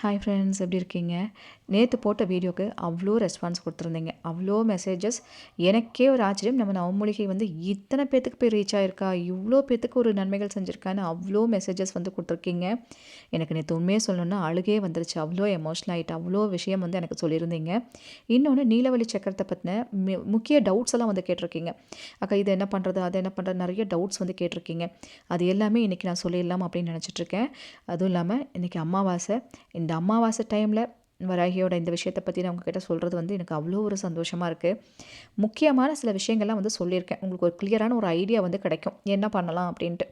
Hi friends, எப்படி இருக்கீங்க? நேற்று போட்ட வீடியோக்கு அவ்வளோ ரெஸ்பான்ஸ் கொடுத்துருந்தீங்க. அவ்வளோ மெசேஜஸ். எனக்கே ஒரு ஆச்சரியம். நம்ம நவமூலிகை வந்து இத்தனை பேத்துக்கு போய் ரீச் ஆயிருக்கா, இவ்வளோ பேத்துக்கு ஒரு நன்மைகள் செஞ்சுருக்கான்னு அவ்வளோ மெசேஜஸ் வந்து கொடுத்துருக்கீங்க. எனக்கு நேற்று உண்மையே சொல்லணும்னா அழுகே வந்துருச்சு. அவ்வளோ எமோஷ்னல் ஆகிட்டு அவ்வளோ விஷயம் வந்து எனக்கு சொல்லியிருந்தீங்க. இன்னொன்று நீலவழி சக்கரத்தை பற்றின முக்கிய டவுட்ஸ் எல்லாம் வந்து கேட்டிருக்கீங்க. அக்கா இது என்ன பண்ணுறது, அது என்ன பண்ணுறது, நிறைய டவுட்ஸ் வந்து கேட்டிருக்கீங்க. அது எல்லாமே இன்றைக்கி நான் சொல்லிடலாம் அப்படின்னு நினச்சிட்ருக்கேன். அதுவும் இல்லாமல் இன்றைக்கி அமாவாசை. இந்த அமாவாசை டைமில் வராகியோட இந்த விஷயத்தை பற்றி நான் உங்ககிட்ட சொல்கிறது வந்து எனக்கு அவ்வளோ ஒரு சந்தோஷமாக இருக்குது. முக்கியமான சில விஷயங்கள்லாம் வந்து சொல்லியிருக்கேன். உங்களுக்கு ஒரு கிளியரான ஒரு ஐடியா வந்து கிடைக்கும் என்ன பண்ணலாம் அப்படின்ட்டு.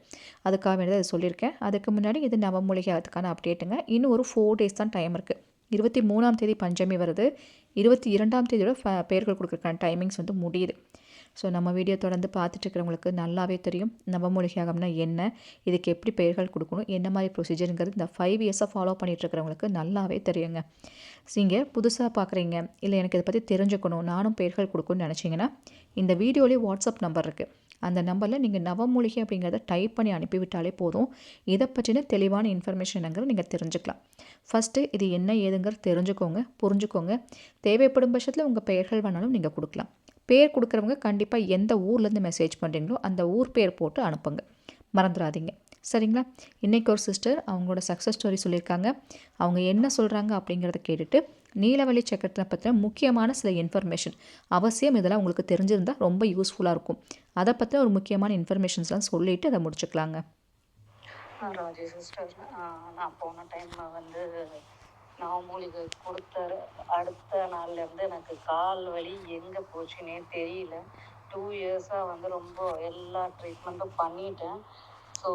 அதுக்காக வேண்டியது அதை சொல்லியிருக்கேன். அதுக்கு முன்னாடி இது நவமூலிகை அதுக்கான அப்டேட்டுங்க. இன்னும் ஒரு 4 டேஸ் தான் டைம் இருக்குது. 23ஆம் தேதி பஞ்சமி வருது. 22ஆம் தேதியோட பெயர்கள் கொடுக்குறக்கான டைமிங்ஸ் வந்து முடியுது. ஸோ நம்ம வீடியோ தொடர்ந்து பார்த்துட்டு இருக்கிறவங்களுக்கு நல்லாவே தெரியும் நவமூலிகை யாகம்னா என்ன, இதுக்கு எப்படி பெயர்கள் கொடுக்கணும், என்ன மாதிரி ப்ரொசீஜருங்கிறது இந்த 5 இயர்ஸாக ஃபாலோ பண்ணிகிட்டு இருக்கிறவங்களுக்கு நல்லாவே தெரியுங்க. நீங்கள் புதுசாக பார்க்குறீங்க, இல்லை எனக்கு இதை பற்றி தெரிஞ்சுக்கணும், நானும் பெயர்கள் கொடுக்கணும்னு நினச்சிங்கன்னா இந்த வீடியோலேயே வாட்ஸ்அப் நம்பர் இருக்குது. அந்த நம்பரில் நீங்கள் நவமூலிகை அப்படிங்கிறத டைப் பண்ணி அனுப்பிவிட்டாலே போதும். இதை பற்றின தெளிவான இன்ஃபர்மேஷனுங்கிறத நீங்கள் தெரிஞ்சுக்கலாம். ஃபஸ்ட்டு இது என்ன ஏதுங்கிறது தெரிஞ்சுக்கோங்க, புரிஞ்சுக்கோங்க. தேவைப்படும் பட்சத்தில் உங்கள் பெயர்கள் வேணாலும் நீங்கள் கொடுக்கலாம். பேர் கொடுக்குறவங்க கண்டிப்பாக எந்த ஊர்லேருந்து மெசேஜ் பண்ணுறீங்களோ அந்த ஊர் பேர் போட்டு அனுப்புங்க, மறந்துடாதீங்க. சரிங்களா? இன்றைக்கி ஒரு சிஸ்டர் அவங்களோட சக்ஸஸ் ஸ்டோரி சொல்லியிருக்காங்க. அவங்க என்ன சொல்கிறாங்க அப்படிங்கிறத கேட்டுட்டு நீலவழி சக்கரத்தை பற்றின முக்கியமான சில இன்ஃபர்மேஷன் அவசியம் இதெல்லாம் உங்களுக்கு தெரிஞ்சிருந்தால் ரொம்ப யூஸ்ஃபுல்லாக இருக்கும். அதை பற்றின ஒரு முக்கியமான இன்ஃபர்மேஷன்ஸ்லாம் சொல்லிவிட்டு அதை முடிச்சுக்கலாங்க. ராஜி சிஸ்டர், நான் போன டைமில் வந்து நவமூலிகை கொடுத்த அடுத்த நாள்லேருந்து எனக்கு கால் வலி எங்கே போச்சுன்னே தெரியல. 2 இயர்ஸாக வந்து ரொம்ப எல்லா ட்ரீட்மெண்ட்டும் பண்ணிட்டேன். ஸோ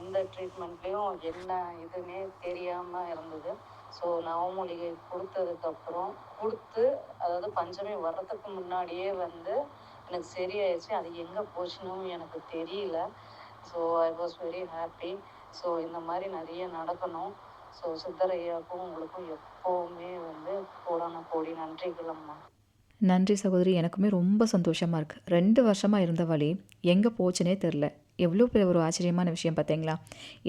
இந்த ட்ரீட்மெண்ட்லேயும் என்ன இதுன்னே தெரியாமல் இருந்தது. ஸோ நவமூலிகை கொடுத்ததுக்கப்புறம் அதாவது பஞ்சமி வர்றதுக்கு முன்னாடியே வந்து எனக்கு சரியாயிடுச்சு. அது எங்கே போச்சுன்னு எனக்கு தெரியல. So I was very happy. So இந்த மாதிரி நிறைய நடக்கணும். ஸோ சித்தரையாவுக்கும் உங்களுக்கும் எப்போவுமே வந்து கோடான கோடி நன்றிகள் அம்மா. நன்றி சகோதரி. எனக்குமே ரொம்ப சந்தோஷமாக இருக்குது. 2 வருஷமாக இருந்த வழி எங்கே போச்சுனே தெரில. எவ்வளோ பெரிய ஒரு ஆச்சரியமான விஷயம் பார்த்தீங்களா?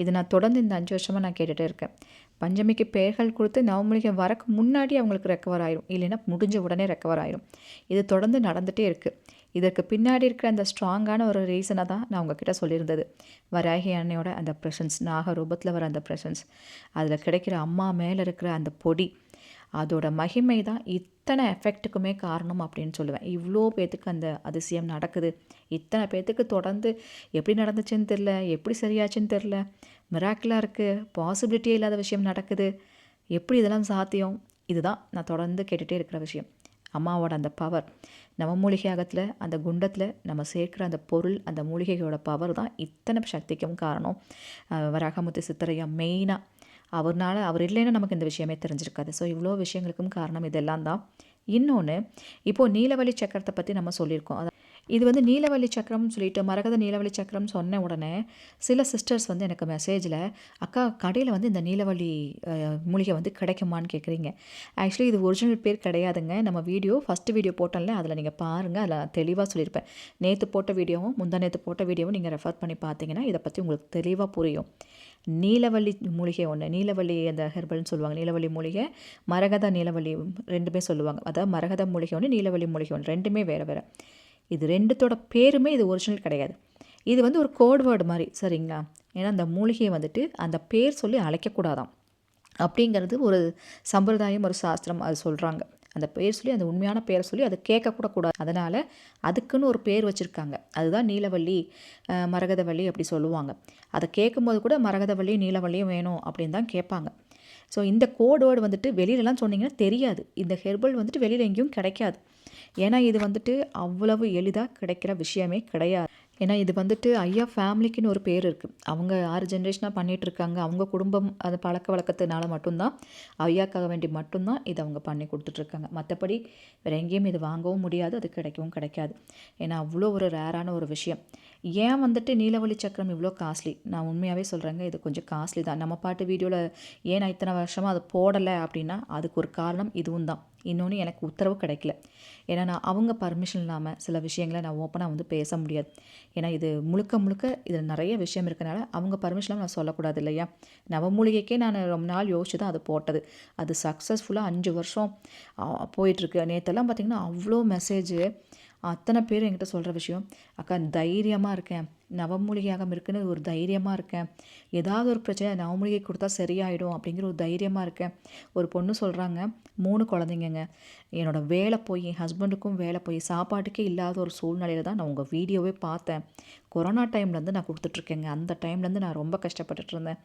இது நான் தொடர்ந்து இந்த 5 வருஷமாக நான் கேட்டுகிட்டே இருக்கேன். பஞ்சமிக்கு பெயர்கள் கொடுத்து நவமூலிகை வரக்கு முன்னாடி அவங்களுக்கு ரெக்கவர் ஆயிரும், இல்லைன்னா முடிஞ்ச உடனே ரெக்கவர் ஆயிரும். இது தொடர்ந்து நடந்துகிட்டே இருக்குது. இதற்கு பின்னாடி இருக்கிற அந்த ஸ்ட்ராங்கான ஒரு ரீசனை தான் நான் உங்ககிட்ட சொல்லியிருந்தது. வராகி அன்னையோட அந்த ப்ரெசன்ஸ், நாக ரூபத்தில் வர அந்த ப்ரெசன்ஸ், அதில் கிடைக்கிற அம்மா மேலே இருக்கிற அந்த பொடி, அதோட மகிமை தான் இத்தனை எஃபெக்ட்டுக்குமே காரணம் அப்படின்னு சொல்லுவேன். இவ்வளோ பேத்துக்கு அந்த அதிசயம் நடக்குது. இத்தனை பேத்துக்கு தொடர்ந்து எப்படி நடந்துச்சுன்னு தெரில, எப்படி சரியாச்சுன்னு தெரில, மிராக்கிளாக இருக்குது, பாசிபிலிட்டியே இல்லாத விஷயம் நடக்குது. எப்படி இதெல்லாம் சாத்தியம்? இதுதான் நான் தொடர்ந்து கேட்டுகிட்டே இருக்கிற விஷயம். அம்மாவோட அந்த பவர், நவமூலிகை யாகத்தில் அந்த குண்டத்தில் நம்ம சேர்க்குற அந்த பொருள், அந்த மூலிகைகளோட பவர் தான் இத்தனை சக்திக்கும் காரணம். வராகமுத்து சித்தரையா மெயினாக அவர் இல்லைன்னா நமக்கு இந்த விஷயமே தெரிஞ்சிருக்காது. ஸோ இவ்வளோ விஷயங்களுக்கும் காரணம் இதெல்லாம் தான். இன்னொன்று, இப்போது நீலவழி சக்கரத்தை பற்றி நம்ம சொல்லியிருக்கோம். இது வந்து நீலவழி சக்கரம்னு சொல்லிட்டு மரகத நீலவழி சக்கரம் சொன்ன உடனே சில சிஸ்டர்ஸ் வந்து எனக்கு மெசேஜில், அக்கா கடையில் வந்து இந்த நீலவழி மூலிகை வந்து கிடைக்குமான்னு கேட்குறீங்க. ஆக்சுவலி இது ஒரிஜினல் பேர் கிடையாதுங்க. நம்ம ஃபஸ்ட்டு வீடியோ போட்டோம்ல, அதில் நீங்கள் பாருங்கள், அதில் தெளிவாக சொல்லியிருப்பேன். நேற்று போட்ட வீடியோவும் முந்தா நேற்று போட்ட வீடியோவும் நீங்கள் ரெஃபர் பண்ணி பார்த்தீங்கன்னா இதை பற்றி உங்களுக்கு தெளிவாக புரியும். நீலவள்ளி மூலிகை ஒன்று, நீலவள்ளி அந்த ஹெர்பல்னு சொல்லுவாங்க. நீலவள்ளி மூலிகை, மரகத நீலவள்ளி 2மே சொல்லுவாங்க. அதாவது மரகத மூலிகை ஒன்று, நீலவள்ளி மூலிகை ஒன்று, 2மே வேறு வேறு. இது 2தோட பேருமே இது ஒரிஜினல் கிடையாது. இது வந்து ஒரு கோட் வேர்டு மாதிரி, சரிங்களா? ஏன்னா அந்த மூலிகையை வந்துட்டு அந்த பேர் சொல்லி அழைக்கக்கூடாதாம் அப்படிங்கிறது ஒரு சம்பிரதாயம், ஒரு சாஸ்திரம் அது சொல்கிறாங்க. அந்த பேர் சொல்லி, அந்த உண்மையான பேரை சொல்லி அதை கேட்கக்கூட கூடாது. அதனால் அதுக்குன்னு ஒரு பேர் வச்சுருக்காங்க. அதுதான் நீலவள்ளி, மரகதவள்ளி அப்படி சொல்லுவாங்க. அதை கேட்கும்போது கூட மரகதவள்ளி நீலவள்ளியும் வேணும் அப்படின்னு தான் கேட்பாங்க. ஸோ இந்த கோட் வேர்டு வந்துட்டு வெளியிலலாம் சொன்னிங்கன்னா தெரியாது. இந்த ஹெர்பல் வந்துட்டு வெளியில் எங்கேயும் கிடைக்காது. ஏன்னா இது வந்துட்டு அவ்வளவு எளிதாக கிடைக்கிற விஷயமே கிடையாது. ஏன்னா இது வந்துட்டு ஐயா ஃபேமிலிக்குன்னு ஒரு பேர் இருக்குது. அவங்க 6 ஜென்ரேஷனாக பண்ணிகிட்ருக்காங்க. அவங்க குடும்பம் அது பழக்க வழக்கத்தினால மட்டும்தான், ஐயாக்காக வேண்டி மட்டும்தான் இதை அவங்க பண்ணி கொடுத்துட்ருக்காங்க. மற்றபடி வேறு எங்கேயும் இது வாங்கவும் முடியாது, அது கிடைக்கவும் கிடைக்காது. ஏன்னா அவ்வளோ ஒரு ரேரான ஒரு விஷயம். ஏன் வந்துட்டு நீலவழி சக்கரம் இவ்வளோ காஸ்ட்லி? நான் உண்மையாகவே சொல்கிறேங்க, இது கொஞ்சம் காஸ்ட்லி தான். நம்ம பாட்டு வீடியோவில் ஏன் நான் இத்தனை வருஷமாக அதை போடலை அப்படின்னா அதுக்கு ஒரு காரணம் இதுவும் தான். இன்னொன்று, எனக்கு உத்தரவு கிடைக்கல. ஏன்னா நான் அவங்க பர்மிஷன் இல்லாமல் சில விஷயங்களை நான் ஓப்பனாக வந்து பேச முடியாது. ஏன்னா இது முழுக்க முழுக்க இதில் நிறைய விஷயம் இருக்கனால அவங்க பர்மிஷன் இல்லாமல் நான் சொல்லக்கூடாது இல்லையா? நவமூலிகைக்கே நான் ரொம்ப நாள் யோசிச்சு தான் அது போட்டது. அது சக்ஸஸ்ஃபுல்லாக 5 வருஷம் போயிட்டுருக்கு. நேற்றெல்லாம் பார்த்திங்கன்னா அவ்வளோ மெசேஜு. அத்தனை பேர் என்கிட்ட சொல்கிற விஷயம், அக்கா தைரியமாக இருக்கேன், நவமூலிகையாகம் இருக்குன்னு ஒரு தைரியமாக இருக்கேன், ஏதாவது ஒரு பிரச்சனை நவமூலிகை கொடுத்தா சரியாயிடும் அப்படிங்கிற ஒரு தைரியமாக இருக்கேன். ஒரு பொண்ணு சொல்கிறாங்க, 3 குழந்தைங்கங்க, என்னோடய வேலை போய் என் ஹஸ்பண்டுக்கும் வேலை போய் சாப்பாட்டுக்கே இல்லாத ஒரு சூழ்நிலையில் தான் நான் உங்கள் வீடியோவே பார்த்தேன். கொரோனா டைம்லேருந்து நான் கொடுத்துட்ருக்கேங்க. அந்த டைம்லேருந்து நான் ரொம்ப கஷ்டப்பட்டுட்டு இருந்தேன்.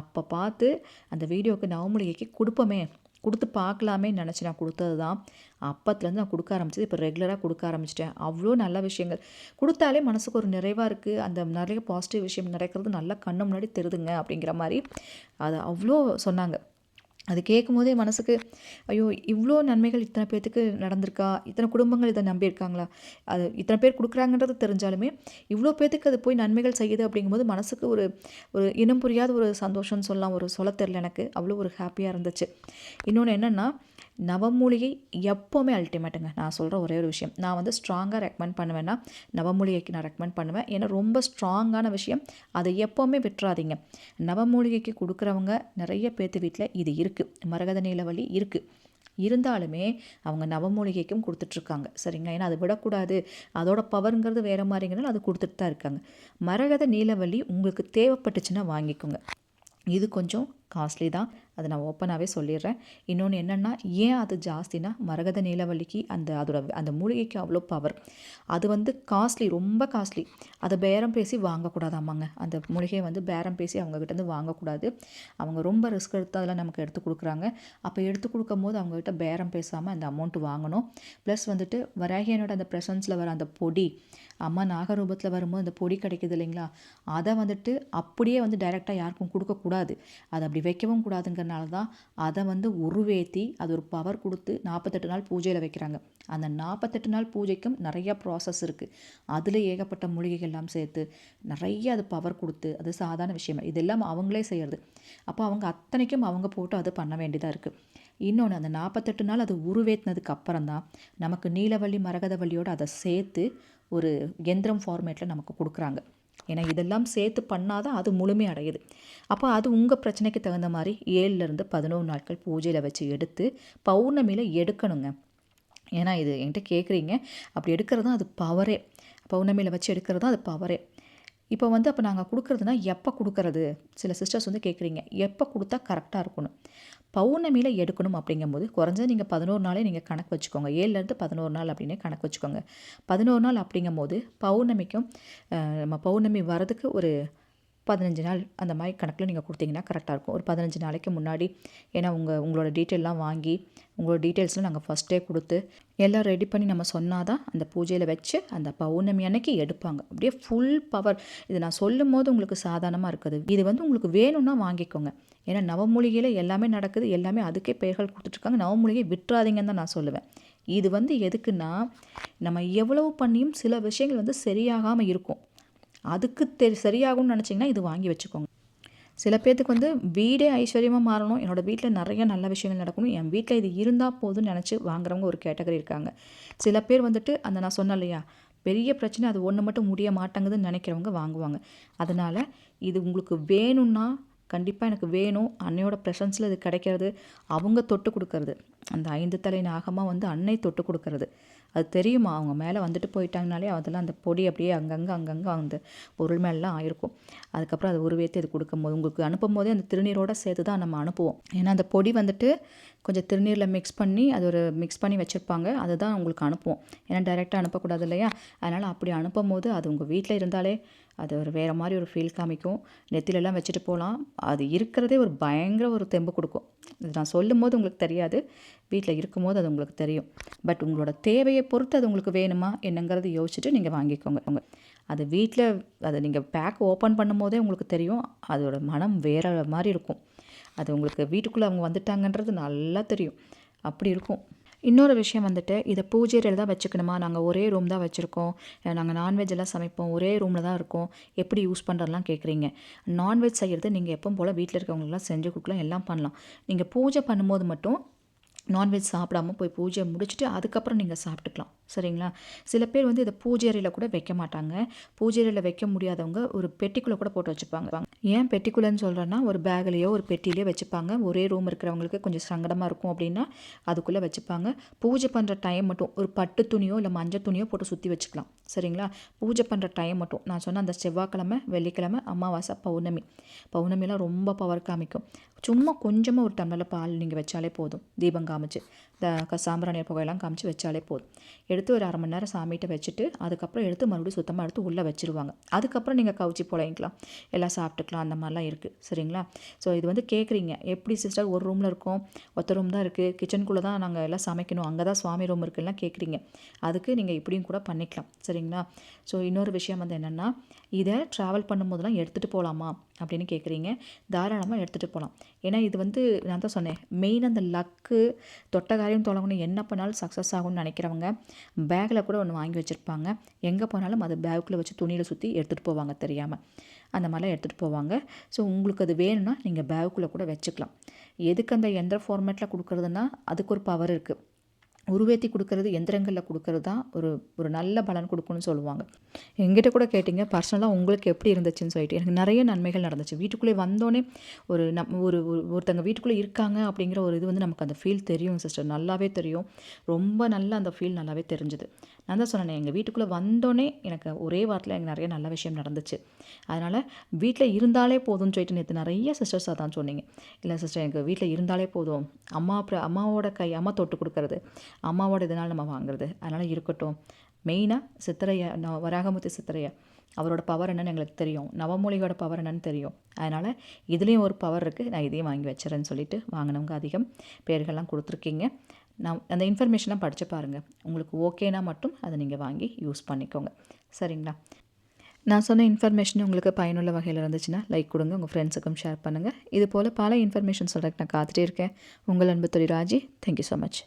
அப்போ பார்த்து அந்த வீடியோவுக்கு நவமூலிகைக்கு கொடுத்து பார்க்கலாமே நினச்சி நான் கொடுத்தது தான். அப்பத்துலேருந்து நான் கொடுக்க ஆரம்பிச்சது. இப்போ ரெகுலராக கொடுக்க ஆரம்பிச்சிட்டேன். அவ்வளோ நல்ல விஷயங்கள் கொடுத்தாலே மனசுக்கு ஒரு நிறைவாக இருக்குது. அந்த நிறைய பாசிட்டிவ் விஷயம் நடக்கிறது நல்லா கண்ணு முன்னாடி தெரியுதுங்க அப்படிங்கிற மாதிரி அது அவ்வளோ சொன்னாங்க. அது கேட்கும்போதே மனசுக்கு, ஐயோ இவ்வளோ நன்மைகள் இத்தனை பேர்த்துக்கு நடந்திருக்கா, இத்தனை குடும்பங்கள் இதை நம்பியிருக்காங்களா, அது இத்தனை பேர் கொடுக்குறாங்கன்றது தெரிஞ்சாலுமே இவ்வளோ பேர்த்துக்கு அது போய் நன்மைகள் செய்யுது அப்படிங்கும்போது மனசுக்கு ஒரு ஒரு இனம் புரியாத ஒரு சந்தோஷம்னு சொல்லலாம். ஒரு சொல்ல தெரில, எனக்கு அவ்வளோ ஒரு ஹாப்பியாக இருந்துச்சு. இன்னொன்று என்னென்னா, நவமூலிகை எப்போவுமே அல்டிமேட்டுங்க. நான் சொல்கிற ஒரே ஒரு விஷயம், நான் வந்து ஸ்ட்ராங்காக ரெக்கமெண்ட் பண்ணுவேன்னா நவமூலிகைக்கு நான் ரெக்கமெண்ட் பண்ணுவேன். ஏன்னா ரொம்ப ஸ்ட்ராங்கான விஷயம், அதை எப்போவுமே விட்டுறாதீங்க. நவமூலிகைக்கு கொடுக்குறவங்க நிறைய பேர்த்து வீட்டில் இது இருக்குது, மரகத நீலவழி இருக்குது. இருந்தாலுமே அவங்க நவமூலிகைக்கும் கொடுத்துட்ருக்காங்க, சரிங்களா? ஏன்னா அதை விடக்கூடாது, அதோட பவருங்கிறது வேறு மாதிரிங்கிறனால அது கொடுத்துட்டு தான் இருக்காங்க. மரகத நீலவழி உங்களுக்கு தேவைப்பட்டுச்சுன்னா வாங்கிக்கோங்க. இது கொஞ்சம் காஸ்ட்லி தான், அதை நான் ஓப்பனாகவே சொல்லிடுறேன். இன்னொன்று என்னென்னா, ஏன் அது ஜாஸ்தினா, மரகத நீலவல்லிக்கு அந்த மூலிகைக்கு அவ்வளோ பவர். அது வந்து காஸ்ட்லி, ரொம்ப காஸ்ட்லி. அதை பேரம் பேசி வாங்கக்கூடாதாமாங்க. அந்த மூலிகையை வந்து பேரம் பேசி அவங்கக்கிட்டேருந்து வாங்கக்கூடாது. அவங்க ரொம்ப ரிஸ்க் எடுத்து அதெல்லாம் நமக்கு எடுத்து கொடுக்குறாங்க. அப்போ எடுத்து கொடுக்கும்போது அவங்கக்கிட்ட பேரம் பேசாமல் அந்த அமௌண்ட்டு வாங்கணும். ப்ளஸ் வந்துட்டு வராகியனோட அந்த ப்ரெசன்ஸில் வர அந்த பொடி, அம்மா நாகரூபத்தில் வரும்போது அந்த பொடி கிடைக்கிது இல்லைங்களா, அதை வந்துட்டு அப்படியே வந்து டைரெக்டாக யாருக்கும் கொடுக்கக்கூடாது. அதை அப்படி வைக்கவும் கூடாதுங்கிறனால தான் அதை வந்து உருவேற்றி அது ஒரு பவர் கொடுத்து 48 நாள் பூஜையில் வைக்கிறாங்க. அந்த 48 நாள் பூஜைக்கும் நிறைய ப்ராசஸ் இருக்குது. அதில் ஏகப்பட்ட மூலிகைகள் எல்லாம் சேர்த்து நிறைய அது பவர் கொடுத்து, அது சாதாரண விஷயம் இதெல்லாம் அவங்களே செய்கிறது. அப்போ அவங்க அத்தனைக்கும் அவங்க போட்டு அது பண்ண வேண்டியதாக இருக்குது. இன்னொன்று, அந்த 48 நாள் அது உருவேற்றினதுக்கு அப்புறம் தான் நமக்கு நீலவள்ளி மரகதவள்ளியோடு அதை சேர்த்து ஒரு எந்திரம் ஃபார்மேட்டில் நமக்கு கொடுக்குறாங்க. ஏன்னா இதெல்லாம் சேர்த்து பண்ணாதான் அது முழுமை அடையுது. அப்போ அது உங்கள் பிரச்சனைக்கு தகுந்த மாதிரி 7லேருந்து 11 நாட்கள் பூஜையில் வச்சு எடுத்து பௌர்ணமியில் எடுக்கணுங்க. ஏன்னா இது என்கிட்ட கேட்குறீங்க, அப்படி எடுக்கிறது தான் அது பவரே. பௌர்ணமியில் வச்சு எடுக்கிறது தான் அது பவரே. இப்போ வந்து அப்போ நாங்கள் கொடுக்குறதுனா எப்போ கொடுக்கறது? சில சிஸ்டர்ஸ் வந்து கேட்குறீங்க, எப்போ கொடுத்தா கரெக்டாக இருக்கணும். பௌர்ணமியில் எடுக்கணும் அப்படிங்கும்போது குறைஞ்சது நீங்கள் 11 நாளே நீங்கள் கணக்கு வச்சுக்கோங்க. 7லேருந்து 11 நாள் அப்படின்னே கணக்கு வச்சுக்கோங்க. 11 நாள் அப்படிங்கும்போது பௌர்ணமிக்கும் நம்ம பௌர்ணமி வரதுக்கு ஒரு 15 நாள் அந்த மாதிரி கணக்கில் நீங்கள் கொடுத்தீங்கன்னா கரெக்டாக இருக்கும். ஒரு 15 நாளைக்கு முன்னாடி. ஏன்னா உங்களோட டீட்டெயிலெலாம் வாங்கி உங்களோட டீட்டெயில்ஸ்லாம் நாங்கள் ஃபஸ்ட்டே கொடுத்து எல்லாம் ரெடி பண்ணி நம்ம சொன்னால் தான் அந்த பூஜையில் வச்சு அந்த பௌர்ணமி அன்னைக்கு எடுப்பாங்க. அப்படியே ஃபுல் பவர். இது நான் சொல்லும் போது உங்களுக்கு சாதாரணமாக இருக்குது. இது வந்து உங்களுக்கு வேணும்னா வாங்கிக்கோங்க. ஏன்னா நவமூலிகையில் எல்லாமே நடக்குது, எல்லாமே அதுக்கே பெயர்கள் கொடுத்துட்ருக்காங்க. நவமூலிகை விட்டுறாதீங்கன்னு தான் நான் சொல்லுவேன். இது வந்து எதுக்குன்னா, நம்ம எவ்வளவு பண்ணியும் சில விஷயங்கள் வந்து சரியாகாமல் இருக்கும். அதுக்கு சரியாகும்னு நினச்சிங்கன்னா இது வாங்கி வச்சுக்கோங்க. சில பேர்த்துக்கு வந்து வீடே ஐஸ்வர்யமாக மாறணும், என்னோடய வீட்டில் நிறைய நல்ல விஷயங்கள் நடக்கணும், என் வீட்டில் இது இருந்தால் போதும்னு நினச்சி வாங்குறவங்க ஒரு கேட்டகரி இருக்காங்க. சில பேர் வந்துட்டு அந்த நான் சொன்னேன் இல்லையா, பெரிய பிரச்சனை அது ஒன்று மட்டும் முடிய மாட்டேங்குதுன்னு நினைக்கிறவங்க வாங்குவாங்க. அதனால் இது உங்களுக்கு வேணும்னா கண்டிப்பாக எனக்கு வேணும், அன்னையோட ப்ரெசன்ஸில் இது கிடைக்கிறது, அவங்க தொட்டு கொடுக்கறது, அந்த 5 தலை நாகமாக வந்து அன்னை தொட்டு கொடுக்கறது, அது தெரியுமா? அவங்க மேலே வந்துட்டு போயிட்டாங்கனாலே அதெல்லாம் அந்த பொடி அப்படியே அங்கங்கே அந்த பொருள் மேலாம் ஆயிருக்கும். அதுக்கப்புறம் அதை உருவேற்றி அது கொடுக்கும்போது உங்களுக்கு அனுப்பும் போதே அந்த திருநீரோடு சேர்த்து தான் நம்ம அனுப்புவோம். ஏன்னா அந்த பொடி வந்துட்டு கொஞ்சம் திருநீரில் மிக்ஸ் பண்ணி அது ஒரு மிக்ஸ் பண்ணி வச்சுருப்பாங்க, அதுதான் உங்களுக்கு அனுப்புவோம். ஏன்னா டைரெக்டாக அனுப்பக்கூடாது இல்லையா? அதனால் அப்படி அனுப்பும் போது அது உங்கள் வீட்டில் இருந்தாலே அது ஒரு வேறு மாதிரி ஒரு ஃபீல் காமிக்கும். நெத்திலெல்லாம் வச்சுட்டு போகலாம். அது இருக்கிறதே ஒரு பயங்கர ஒரு தெம்பு கொடுக்கும். இது நான் சொல்லும் போது உங்களுக்கு தெரியாது, வீட்டில் இருக்கும்போது அது உங்களுக்கு தெரியும். பட் உங்களோட தேவையை பொறுத்து அது உங்களுக்கு வேணுமா என்னங்கிறது யோசிச்சுட்டு நீங்கள் வாங்கிக்கோங்க. அது வீட்டில் அதை நீங்கள் பேக் ஓப்பன் பண்ணும் போதே உங்களுக்கு தெரியும், அதோட மனம் வேறு மாதிரி இருக்கும். அது உங்களுக்கு வீட்டுக்குள்ளே அவங்க வந்துட்டாங்கன்றது நல்லா தெரியும், அப்படி இருக்கும். இன்னொரு விஷயம் வந்துட்டு, இத பூஜை அறையில தான் வச்சுக்கணுமா? நாங்க ஒரே ரூம் தான் வச்சிருக்கோம். நாங்க நான்வெஜ் எல்லாம் சமைப்போம். ஒரே ரூம்ல தான் இருக்கோம். எப்படி யூஸ் பண்றதுலாம் கேட்குறீங்க. நான்வெஜ் செய்யறது நீங்க எப்பவும் போல வீட்ல இருக்கவங்களுக்குலாம் செஞ்சு குடுக்கலாம், எல்லாம் பண்ணலாம். நீங்க பூஜை பண்ணும்போது மட்டும் நான்வெஜ் சாப்பிடாம போய் பூஜைய முடிச்சுட்டு, அதுக்கப்புறம் நீங்க சாப்பிட்டுக்கலாம். சரிங்களா? சில பேர் வந்து இத பூஜை அறையில கூட வைக்க மாட்டாங்க. பூஜை அறையில வைக்க முடியாதவங்க ஒரு பெட்டிக்குள்ள கூட போட்டு வச்சுப்பாங்க. ஏன் பெட்டிக்குள்ளன்னு சொல்றேன்னா, ஒரு பேக்லயோ, ஒரு பெட்டிலயோ வச்சுப்பாங்க. ஒரே ரூம் இருக்கிறவங்களுக்கு கொஞ்சம் சங்கடமா இருக்கும் அப்படின்னா, அதுக்குள்ள வச்சுப்பாங்க. பூஜை பண்ற டைம் மட்டும் ஒரு பட்டு துணியோ, இல்ல மஞ்சள் துணியோ போட்டு சுத்தி வச்சுக்கலாம். சரிங்களா? பூஜை பண்ற டைம் மட்டும் நான் சொன்ன அந்த செவ்வாய்க்கிழமை, வெள்ளிக்கிழமை, அமாவாசை, பௌர்ணமி. பௌர்ணமிலாம் ரொம்ப பவர் காமிக்கும். சும்மா கொஞ்சமா ஒரு டம்ளர்ல பால் நீங்க வச்சாலே போதும். தீபம் காமிச்சு, சாம்பிராணி புகையெல்லாம் காமிச்சு வச்சாலே போதும். எடுத்து ஒரு 1/2 மணி நேரம் சாமிகிட்ட வச்சுட்டு, அதுக்கப்புறம் எடுத்து மறுபடியும் சுத்தமா எடுத்து உள்ள வச்சுருவாங்க. அதுக்கப்புறம் நீங்க கவுச்சி புழைங்கிக்கலாம். எல்லாம் சாப்பிட்டுக்கலாம். அந்த மாதிரிலாம் இருக்குது. சரிங்களா? ஸோ இது வந்து கேட்குறீங்க, எப்படி சிஸ்டர் ஒரு ரூமில் இருக்கோம், ஒத்த ரூம் தான் இருக்குது, கிச்சனுக்குள்ளே தான் நாங்கள் எல்லாம் சமைக்கணும், அங்கே தான் சுவாமி ரூம் இருக்குலாம் கேட்குறீங்க. அதுக்கு நீங்கள் இப்படியும் கூட பண்ணிக்கலாம். சரிங்களா? ஸோ இன்னொரு விஷயம் வந்து என்னென்னா, இதை ட்ராவல் பண்ணும்போதெல்லாம் எடுத்துகிட்டு போகலாமா அப்படின்னு கேட்குறீங்க. தாராளமாக எடுத்துகிட்டு போகலாம். ஏன்னா இது வந்து நான் தான் சொன்னேன், மெயின் அந்த லக்கு, தொட்ட காரியம் தொடங்கணும், என்ன பண்ணாலும் சக்ஸஸ் ஆகும்னு நினைக்கிறவங்க பேக்கில் கூட ஒன்று வாங்கி வச்சுருப்பாங்க. எங்கே போனாலும் அதை பேக்குள்ளே வச்சு துணியில் சுற்றி எடுத்துகிட்டு போவாங்க தெரியாமல். அந்த மாதிரிலாம் எடுத்துகிட்டு போவாங்க. ஸோ உங்களுக்கு அது வேணும்னா நீங்கள் பேக்குள்ளே கூட வச்சுக்கலாம். எதுக்கு அந்த எந்த ஃபார்மேட்டில் கொடுக்குறதுன்னா, அதுக்கு ஒரு பவர் இருக்குது. உருவேத்தி கொடுக்கறது, எந்திரங்களில் கொடுக்கறது தான் ஒரு நல்ல பலன் கொடுக்கும்னு சொல்லுவாங்க. என்கிட்ட கூட கேட்டிங்க, பர்சனலாக உங்களுக்கு எப்படி இருந்துச்சுன்னு சொல்லிட்டு. எனக்கு நிறைய நன்மைகள் நடந்துச்சு. வீட்டுக்குள்ளே வந்தோடனே ஒரு ஒருத்தங்க வீட்டுக்குள்ளே இருக்காங்க அப்படிங்கிற ஒரு இது வந்து நமக்கு அந்த ஃபீல் தெரியும் சிஸ்டர், நல்லாவே தெரியும். ரொம்ப நல்லா அந்த ஃபீல் நல்லாவே தெரிஞ்சுது. நான் தான் சொன்னேன், எங்கள் வீட்டுக்குள்ளே வந்தோடனே எனக்கு ஒரே வாரத்தில் எனக்கு நிறைய நல்ல விஷயம் நடந்துச்சு. அதனால் வீட்டில் இருந்தாலே போதும்னு சொல்லிட்டு நேற்று நிறைய சிஸ்டர்ஸ் அதான் சொன்னீங்க. இல்லை சிஸ்டர், எனக்கு வீட்டில் இருந்தாலே போதும், அம்மாவோட அம்மா தொட்டு கொடுக்கறது, அம்மாவோட இதனால் நம்ம வாங்குறது, அதனால் இருக்கட்டும். மெயினாக சித்திரையா, வராகமூர்த்தி சித்திரையா, அவரோட பவர் என்னன்னு எங்களுக்கு தெரியும், நவமூலிகையோட பவர் என்னன்னு தெரியும். அதனால் இதுலேயும் ஒரு பவர் இருக்குது, நான் இதையும் வாங்கி வச்சுறேன்னு சொல்லிட்டு வாங்கினவங்க அதிகம் பேர்கள்லாம் கொடுத்துருக்கீங்க. நான் அந்த இன்ஃபர்மேஷன்லாம் படித்து பாருங்கள். உங்களுக்கு ஓகேனா மட்டும் அதை நீங்கள் வாங்கி யூஸ் பண்ணிக்கோங்க. சரிங்களா? நான் சொன்ன இன்ஃபர்மேஷன் உங்களுக்கு பயனுள்ள வகையில் இருந்துச்சுன்னா லைக் கொடுங்க, உங்கள் ஃப்ரெண்ட்ஸுக்கும் ஷேர் பண்ணுங்கள். இது போல் பல இன்ஃபர்மேஷன் சொல்கிறதுக்கு நான் காத்துட்டே இருக்கேன். உங்கள் அன்பு தோழி ராஜி. Thank you so much.